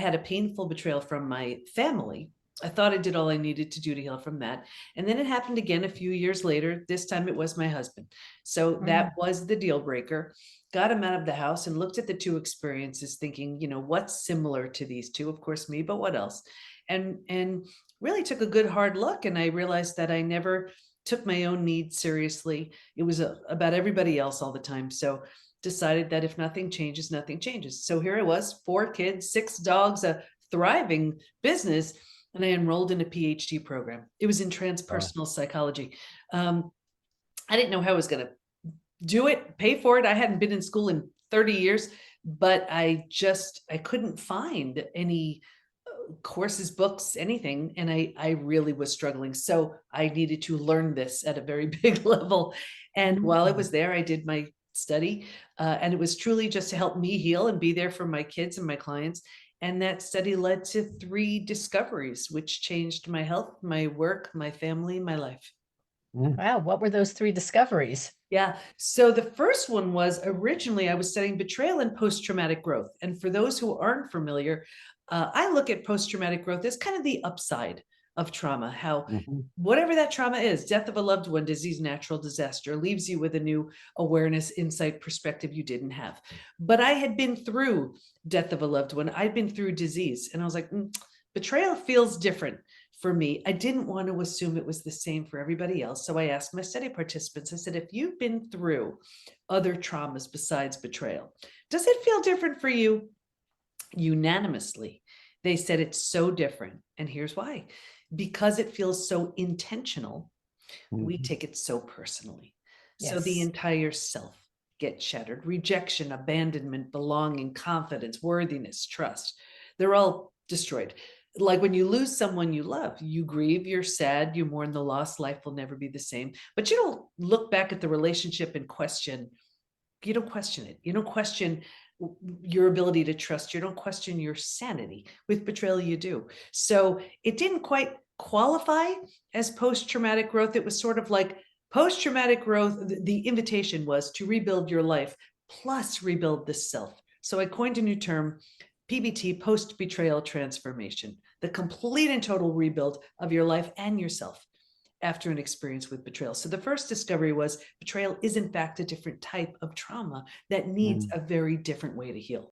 had a painful betrayal from my family. I thought I did all I needed to do to heal from that. And then it happened again a few years later. This time it was my husband. So that was the deal breaker. Got him out of the house and looked at the two experiences thinking, what's similar to these two? Of course, me, but what else? And really took a good hard look. And I realized that I never took my own needs seriously. It was about everybody else all the time. So decided that if nothing changes, nothing changes. So here I was, 4 kids, 6 dogs, a thriving business, and I enrolled in a PhD program. It was in transpersonal psychology. I didn't know how I was going to do it, pay for it. I hadn't been in school in 30 years, but I couldn't find any courses, books, anything. And I really was struggling. So I needed to learn this at a very big level. And while I was there, I did my study, and it was truly just to help me heal and be there for my kids and my clients. And that study led to 3 discoveries, which changed my health, my work, my family, my life. Wow. What were those 3 discoveries? Yeah. So the first one was originally I was studying betrayal and post-traumatic growth. And for those who aren't familiar, I look at post-traumatic growth as kind of the upside of trauma, how whatever that trauma is, death of a loved one, disease, natural disaster, leaves you with a new awareness, insight, perspective you didn't have. But I had been through death of a loved one. I'd been through disease. And I was like, betrayal feels different for me. I didn't want to assume it was the same for everybody else. So I asked my study participants, I said, if you've been through other traumas besides betrayal, does it feel different for you? Unanimously, they said it's so different. And here's why. Because it feels so intentional, we take it so personally. So the Yes. entire self gets shattered. Rejection, abandonment, belonging, confidence, worthiness, trust. They're all destroyed. Like when you lose someone you love, you grieve, you're sad, you mourn the loss, life will never be the same. But you don't look back at the relationship and question, you don't question it. You don't question your ability to trust. You don't question your sanity. With betrayal, you do. So it didn't quite qualify as post-traumatic growth. It was sort of like post-traumatic growth. The invitation was to rebuild your life plus rebuild the self. So I coined a new term, PBT, post-betrayal transformation, the complete and total rebuild of your life and yourself after an experience with betrayal. So the first discovery was betrayal is in fact a different type of trauma that needs a very different way to heal.